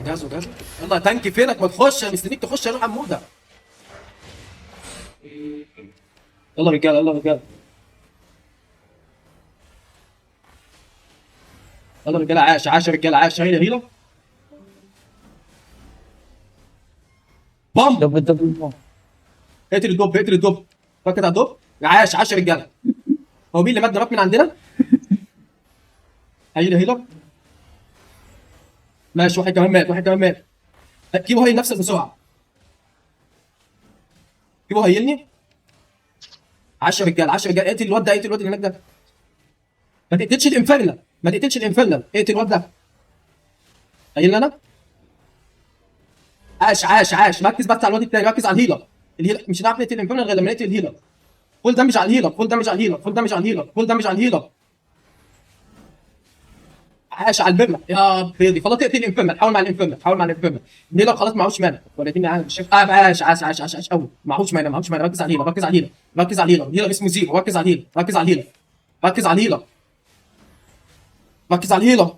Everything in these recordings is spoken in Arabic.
جاهزوا جاهزوا. يلا يا تانكي فينك؟ ما تخش، انا مستنيك تخش يا روح حموده. يلا رجاله يلا رجاله. يلا رجاله، عاش عاش يا رجاله، عاش. هيلا هيلا. بام. دب دب دب. اقتل الدب اقتل الدب. فكت على الدب. عاش عاش يا رجاله. هو مين اللي مات؟ ده مات من عندنا. هيلا هيلا. ماشي، واحد كمان مات، واحد كمان مات. كيبو هيل نفسك بسرعه. كيبو هيلني. عاش يا رجاله عاش يا رجاله. اقتل الواد ده، اقتل الواد اللي هناك ده. ما تقتلش الانفرنال، ما تقتلش الانفرنال، اقتل الواد ده. هيلنا انا. عاش عاش عاش. ركز بس على الواد التاني، ركز على الهيلر. الهيلر مش هنعرف نقتل الانفرنال غير لما نقتل الهيلر. فول دامج على الهيلر، فول دامج على الهيلر، فول دامج على الهيلر، فول دامج على الهيلر. عاش على البرمة يا بيضي. خلاص تقتل الانفرنال، حاول مع الانفرنال، حاول مع الانفرنال. الهيلر خلاص معهوش مانا، ولكني عارف مش شايف. عاش عاش عاش عاش عاش قوي. معهوش مانا، معهوش مانا. ركز على الهيلر، ركز على الهيلر، ركز على الهيلر. الهيلر اسمه زيرو. ركز على الهيلر، ركز على الهيلر، ركز على الهيلر، ركز على الهيلر.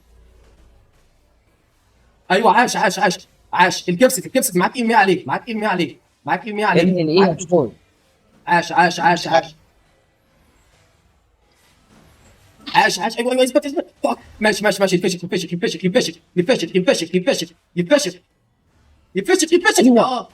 ايوه عاش عاش عاش عاش. الكبسة الكبسة معاك ايه 100 عليك، معاك ايه 100 عليك، معاك ايه 100 عليك. ارمي الايه يا شباب. عاش عاش عاش عاش عاش عاش. ايوه ايوه اثبت اثبت. ماشي ماشي ماشي. يفشك يفشك يفشك يفشك يفشك يفشك يفشك يفشك يفشك يفشك. ايوه.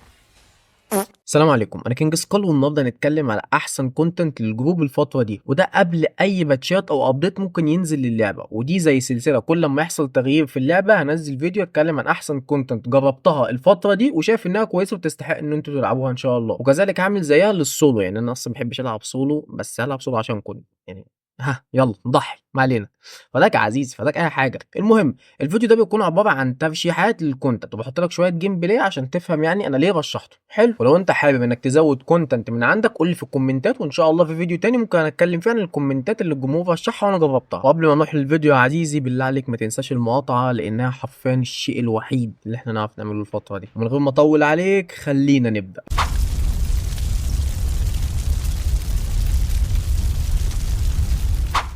السلام عليكم، انا كينج سكال والنهارده هنتكلم على احسن كونتنت للجروب الفتره دي، وده قبل اي باتشات او ابديت ممكن ينزل للعبه، ودي زي سلسله كل ما يحصل تغيير في اللعبه هنزل فيديو اتكلم عن احسن كونتنت جربتها الفتره دي وشايف انها كويسه وتستحق ان انتوا تلعبوها ان شاء الله. وكذلك هعمل زيها للسولو، يعني انا اصلا ما بحبش العب سولو، بس هلعب سولو عشان كنت يعني يلا نضحي ما علينا. فداك عزيز فداك اي حاجه. المهم الفيديو ده بيكون عباره عن ترشيحات للكونتنت، وبحط لك شويه جيم بلاي عشان تفهم يعني انا ليه رشحته. حلو. ولو انت حابب انك تزود كونتنت من عندك قول لي في الكومنتات، وان شاء الله في فيديو تاني ممكن اتكلم فيه عن الكومنتات اللي الجمهور رشحها وانا جربتها. وقبل ما نروح للفيديو يا عزيزي بالله عليك ما تنساش المقاطعه، لانها حرفيا الشيء الوحيد اللي احنا نعرف نعمله الفتره دي. ومن غير ما اطول عليك خلينا نبدا.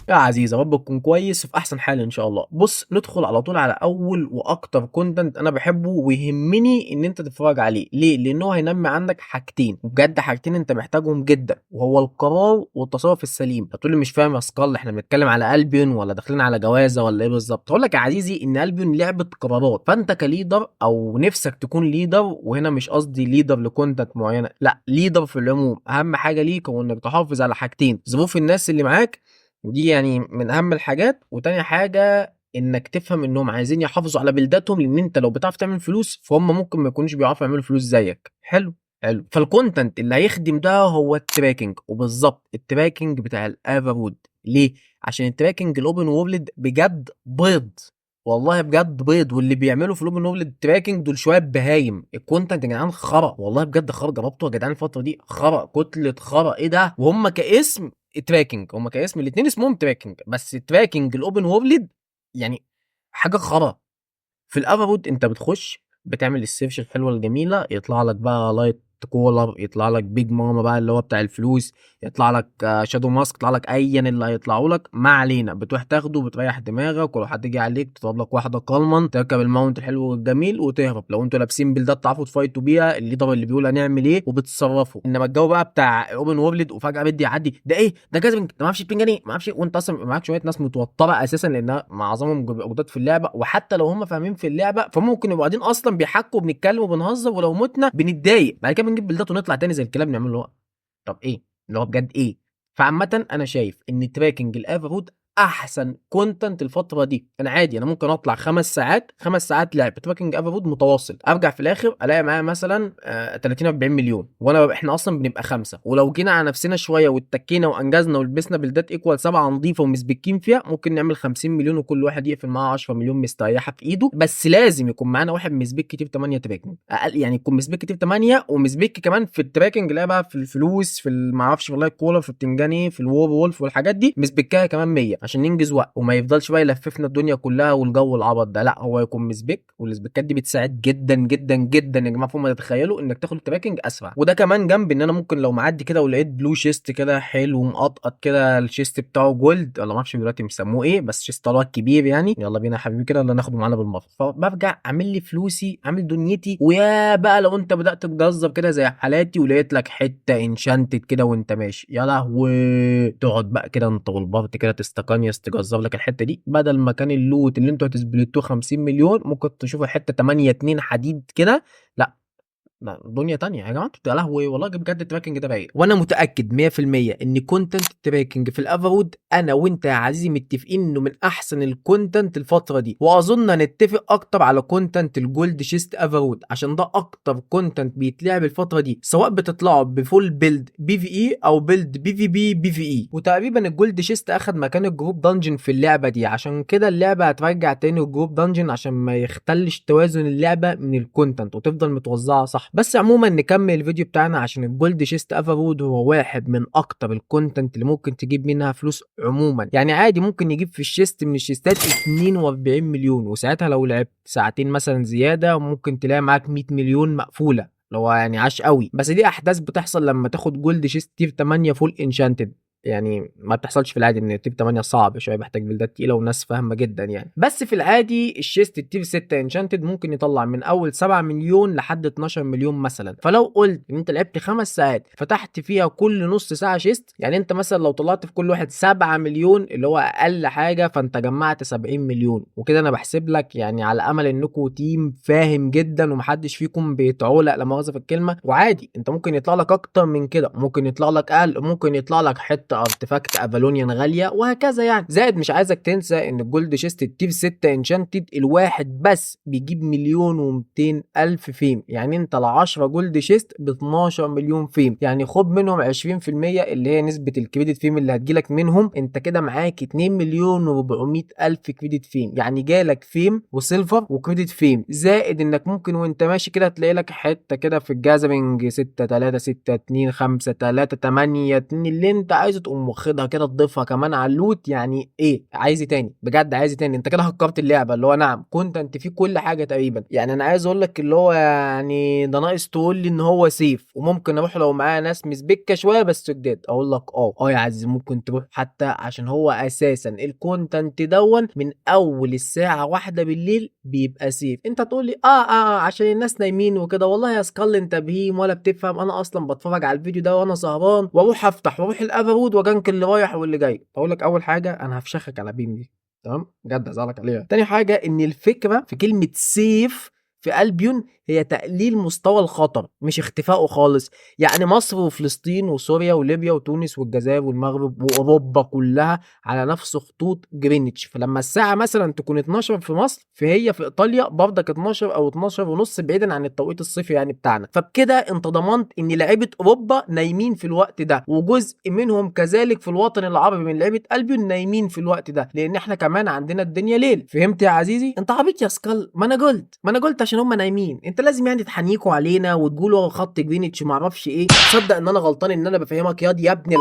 يا عزيز يا رب تكون كويس في احسن حال ان شاء الله. بص ندخل على طول على اول واكتر كونتنت انا بحبه ويهمني ان انت تتفرج عليه. ليه؟ لانه هينمي عندك حاجتين، وبجد حاجتين انت محتاجهم جدا، وهو القرار والتصرف السليم. هتقول لي مش فاهم يا سكال، احنا بنتكلم على البيون ولا داخلين على جوازه ولا ايه بالظبط؟ هقول لك يا عزيزي ان البيون لعبه قرارات، فانت كليدر او نفسك تكون ليدر، وهنا مش قصدي ليدر لكونتنت معينه، لا ليدر في العموم، اهم حاجه ليك هو انك تحافظ على حاجتين: ظروف الناس اللي معاك، ودي يعني من اهم الحاجات، وتاني حاجه انك تفهم انهم عايزين يحافظوا على بلداتهم، لان انت لو بتعرف تعمل فلوس فهم ممكن ما يكونوش بيعرفوا يعملوا فلوس زيك. حلو. حلو. فالكونتنت اللي هيخدم ده هو التراكنج، وبالظبط التراكنج بتاع الافرود. ليه؟ عشان التراكنج الاوبن وورلد بجد بيض، والله بجد بيض، واللي بيعملوا في الاوبن وورلد تراكنج دول شويه بهايم. الكونتنت يا جدعان خرا، والله بجد خرا، جربته يا جدعان الفتره دي خرا، كتله خرا. ايه ده؟ وهم كاسم تراكنج، هم كاسم الاثنين اسمهم تراكنج، بس تراكنج الاوبن وورلد يعني حاجه خرا. في الافرود انت بتخش بتعمل السيرش الحلوه الجميله، يطلع لك بقى لايت كولر، يطلع لك بيج ماما بقى اللي هو بتاع الفلوس، يطلع لك شادو ماسك، يطلع لك ايا اللي هيطلعوا لك، ما علينا. بتروح تاخده بتريح دماغك، ولو حد يجي عليك تضرب لك واحده كالمان، تركب الماونت الحلو والجميل وتهرب. لو انتوا لابسين بلدات تعرفوا تفايتوا بيها الليدر اللي بيقول هنعمل ايه وبتتصرفوا. انما الجو بقى بتاع اوبن وورلد وفجاه بدي يعدي ده ايه ده جاذبنج ده ما اعرفش بتنجاني ما اعرفش، وانت اصلا معاك شويه ناس متوتره اساسا لانها معظمهم جداد في اللعبه، وحتى لو هم فاهمين في اللعبه فممكن يبقوا قاعدين اصلا بيحكوا وبنتكلم وبنهزر، ولو متنا بنتضايق بعد كده بنجيب بلدات ونطلع تاني زي الكلاب نعمل له. طب ايه اللي هو بجد ايه؟ فعامة انا شايف ان تراكنج الافرود احسن كونتنت الفتره دي. انا عادي انا ممكن اطلع 5 ساعات لعب تراكنج افرود متواصل، ارجع في الاخر الاقي معايا مثلا 30 40 مليون، وانا احنا اصلا بنبقى 5، ولو جينا على نفسنا شويه واتكينا وانجزنا ولبسنا بلدات ايكوال 7 نظيفه ومسبكين فيها ممكن نعمل 50 مليون، وكل واحد يقفل معاه 10 مليون مستريحه في ايده. بس لازم يكون معانا واحد مسبك كتير 8 تراكنج اقل، يعني يكون مسبك كتير 8 ومسبك كمان في التراكنج اللي بقى في الفلوس في ما اعرفش والله الكولا في التنجاني في الوور وولف والحاجات دي مسبكها كمان 100، عشان ننجز وقت وما يفضلش بقى يلففنا الدنيا كلها والجو العبط ده. لا هو يكون مسبك، والسبيكات دي بتساعد جدا جدا جدا يا جماعه فوق ما تتخيلوا انك تاخد التراكنج اسرع. وده كمان جنب ان انا ممكن لو معدي كده ولقيت بلو شيست كده حلو مقطقط كده، الشيست بتاعه جولد ولا ما اعرفش دلوقتي بيسموه ايه، بس شيست طلعت كبير يعني، يلا بينا يا حبيبي كده اللي ناخده معانا بالمره. فبرجع اعمل لي فلوسي، اعمل دنيتي. ويا بقى لو انت بدات تتجذب كده زي حالاتي ولقيت لك حته انشانتد كده وانت ماشي، يا لهوي تقعد بقى كده انت والبارت كده تستقنيس تجذب لك الحته دي، بدل ما كان اللوت اللي انتوا هتسبلتوه 50 مليون ممكن تشوفوا حته 8 2 حديد كده. لا لا دنيا تانية يا جماعه، يا لهوي والله بجد التراكنج ده رايق. وانا متاكد 100% ان كونتنت التراكنج في الافرود انا وانت يا عزيزي متفقين انه من احسن الكونتنت الفتره دي، واظن هنتفق اكتر على كونتنت الجولد شيست افرود عشان ده اكتر كونتنت بيتلعب الفتره دي، سواء بتطلعوا بفول بيلد بي في اي او بيلد بي في بي بي في اي. وتقريبا الجولد شيست اخد مكان الجروب دانجن في اللعبه دي، عشان كده اللعبه هترجع تاني الجروب دانجن عشان ما يختلش توازن اللعبه من الكونتنت وتفضل متوزعه صح. بس عموما نكمل الفيديو بتاعنا، عشان الجولد شيست افرود هو واحد من اكتر الكونتنت اللي ممكن تجيب منها فلوس عموما. يعني عادي ممكن يجيب في الشيست من الشيستات 42 مليون، وساعتها لو لعبت ساعتين مثلا زياده ممكن تلاقي معاك 100 مليون مقفوله، اللي هو يعني عاش قوي. بس دي احداث بتحصل لما تاخد جولد شيست تير 8 فول انشانتد، يعني ما بتحصلش في العادي. ان التير 8 صعب شويه، محتاج بلدات تقيله وناس فاهمه جدا يعني. بس في العادي الشيست التير 6 انشانتد ممكن يطلع من اول 7 مليون لحد 12 مليون مثلا. فلو قلت ان انت لعبت 5 ساعات فتحت فيها كل نص ساعه شيست، يعني انت مثلا لو طلعت في كل واحد 7 مليون اللي هو اقل حاجه، فانت جمعت 70 مليون. وكده انا بحسب لك يعني على امل انكم تيم فاهم جدا ومحدش فيكم بيتعولق لا مؤاخذه في الكلمه. وعادي انت ممكن يطلع لك اكتر من كده، ممكن يطلع لك اقل، ممكن يطلع لك حته ارتفاكت افالونيان غاليه وهكذا يعني. زائد مش عايزك تنسى ان الجولد شيست التير 6 انشانتد الواحد بس بيجيب مليون و200 الف فيم، يعني انت ال 10 جولد شيست ب 12 مليون فيم، يعني خد منهم 20% اللي هي نسبه الكريدت فيم اللي هتجيلك منهم، انت كده معاك 2 مليون و400 الف كريدت فيم، يعني جالك فيم وسيلفر وكريدت فيم. زائد انك ممكن وانت ماشي كده تلاقي لك حته كده في الجازرنج 6 3 6 2 5 3 8 2 اللي انت عايزه تقوم واخدها كده تضيفها كمان على اللوت. يعني ايه عايز تاني بجد، عايز تاني؟ انت كده هكرت اللعبه. اللي هو نعم كنت انت فيه كل حاجه تقريبا، يعني انا عايز اقول لك اللي هو يعني ده ناقص تقول لي ان هو سيف وممكن اروح لو معايا ناس مسبكه شويه بس جداد. اقول لك يا عزيزي ممكن تروح حتى، عشان هو اساسا الكونتنت دون من اول الساعه 1 بالليل بيبقى سيف. انت تقول لي عشان الناس نايمين وكده. والله يا سكال انت بهيم ولا بتفهم، انا اصلا بتفرج على الفيديو ده وانا سهران واروح افتح واروح الافرود واجنك اللي رايح واللي جاي. اقول لك اول حاجه انا هفشخك على بيم دي، تمام بجد هزعلك عليها. تاني حاجه ان الفكره في كلمه سيف في البيون هي تقليل مستوى الخطر مش اختفائه خالص. يعني مصر وفلسطين وسوريا وليبيا وتونس والجزائر والمغرب واوروبا كلها على نفس خطوط جرينتش، فلما الساعه مثلا تكون 12 في مصر فهي في ايطاليا برضك 12 او 12 ونص بعيدا عن التوقيت الصيفي يعني بتاعنا. فبكده انت ضمنت ان لعيبه اوروبا نايمين في الوقت ده، وجزء منهم كذلك في الوطن العربي من لعيبه البيون نايمين في الوقت ده، لان احنا كمان عندنا الدنيا ليل. فهمت يا عزيزي؟ انت عبيط يا سكال. ما انا قلت عشان هم نايمين. انت لازم يعني تحنيكوا علينا وتقولوا خط جرينتش ما اعرفش ايه. تصدق ان انا غلطان ان انا بفهمك يا ابني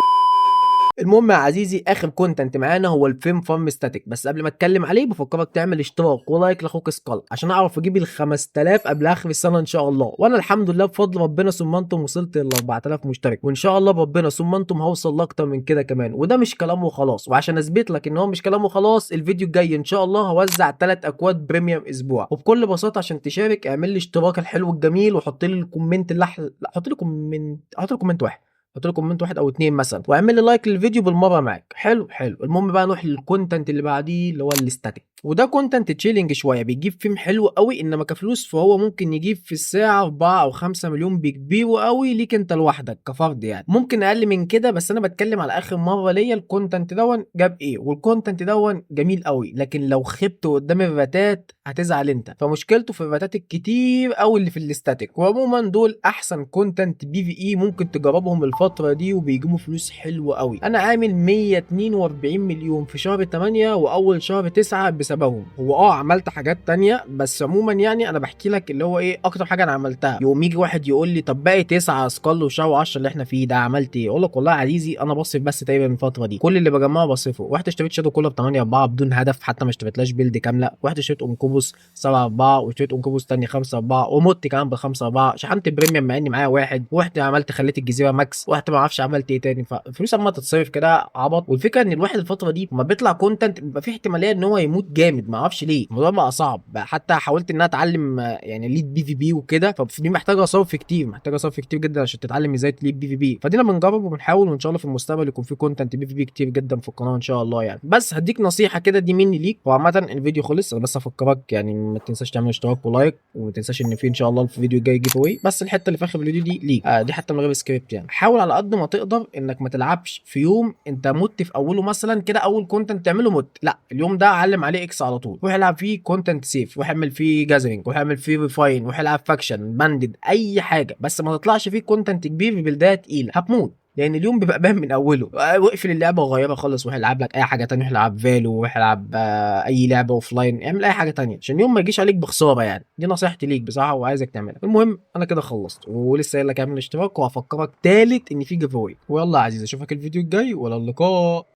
المهم يا عزيزي اخر كونتنت معانا هو الفيم فارم ستاتيك. بس قبل ما اتكلم عليه بفكرك تعمل اشتراك ولايك لاخوك سكال عشان اعرف اجيب ال 5000 قبل اخر السنه ان شاء الله. وانا الحمد لله بفضل ربنا ثم انتم وصلت ل 4000 مشترك، وان شاء الله بربنا ثم انتم هوصل لاكتر من كده كمان. وده مش كلام وخلاص، وعشان اثبت لك ان هو مش كلام وخلاص الفيديو الجاي ان شاء الله هوزع 3 اكواد بريميوم اسبوع. وبكل بساطه عشان تشارك اعمل لي اشتراك الحلو الجميل وحط لي الكومنت لا حط لي كومنت واحد، حط لي كومنت واحد او اتنين مثلا، واعمل لي لايك للفيديو بالمره معاك. حلو. المهم بقى نروح للكونتنت اللي بعديه اللي هو الاستاتيك. وده كونتنت تشيلنج شويه، بيجيب فيم حلو قوي، انما كفلوس فهو ممكن يجيب في الساعه 4 او 5 مليون بكبيره قوي ليك انت لوحدك كفرد، يعني ممكن اقل من كده. بس انا بتكلم على اخر مره ليا الكونتنت دون جاب ايه، والكونتنت دون جميل قوي، لكن لو خبت قدام الراتات هتزعل انت. فمشكلته في الراتات الكتير قوي اللي في الاستاتيك. وعموما دول احسن كونتنت بي في اي ممكن تجربهم الفتره دي وبيجيبوا فلوس حلوه قوي. انا عامل 142 مليون في شهر 8 واول شهر 9 ب شبههم. هو عملت حاجات تانية بس عموما يعني انا بحكي لك اللي هو ايه اكتر حاجه انا عملتها. يقوم يجي واحد يقول لي طب باقي 9 سكال وشاو 10 اللي احنا فيه ده عملت ايه؟ اقول لك والله يا عزيزي انا بصرف بس تقريبا الفتره دي كل اللي بجمعه بصرفه. رحت اشتريت شادو كولا ب 8 4 بدون هدف، حتى ما اشتريتلاش بيلد كامله. رحت اشتريت انكوبوس 7 4 واشتريت انكوبوس تاني 5 4 ومت كمان ب 5 4. شحنت بريميوم مع اني معايا واحد، ورحت عملت خليت الجزيره ماكس، ورحت ما اعرفش عملت ايه تاني. فالفلوس اما تتصرف كده عبط. والفكره ان الواحد الفتره دي لما بيطلع كونتنت بيبقى فيه احتماليه ان هو يموت جامد، ما اعرفش ليه الموضوع بقى صعب بقى. حتى حاولت ان انا اتعلم يعني ليد بي في بي وكده، فدي محتاجه صرف كتير، محتاجه صرف كتير جدا عشان تتعلم ازاي تليد بي في بي. فدينا بنجرب وبنحاول، وان شاء الله في المستقبل يكون في كونتنت بي في بي كتير جدا في القناه ان شاء الله يعني. بس هديك نصيحه كده دي مني ليك. هو عامه الفيديو خلص، انا بس افكرك يعني ما تنساش تعمل اشتراك ولايك، وما تنساش ان في ان شاء الله في الفيديو الجاي جيف اواي. بس الحته اللي في اخر الفيديو دي ليك دي حتى من غير سكريبت يعني. حاول على قد ما تقدر انك ما تلعبش في يوم انت مت في اوله مثلا كده، اول كونتنت تعمله مت، لا اليوم ده علم عليه اكس على طول. روح العب فيه كونتنت سيف، روح اعمل فيه جازرينج، روح اعمل فيه ريفاين، روح العب فاكشن باندد اي حاجه، بس ما تطلعش فيه كونتنت كبير ببلدات تقيله هتموت، لان اليوم بيبقى باين من اوله. واقفل اللعبه وغيرها خالص، روح العب لك اي حاجه تانية، روح العب فالو، روح العب اي لعبه اوف لاين، اعمل اي حاجه تانية عشان اليوم ما يجيش عليك بخساره يعني. دي نصيحتي ليك بصراحه وعايزك تعملها. المهم انا كده خلصت ولسه قايل لك اعمل اشتراك، وهفكرك تالت ان في جيف اواي. ويلا يا عزيزي اشوفك الفيديو الجاي، ولا اللقاء.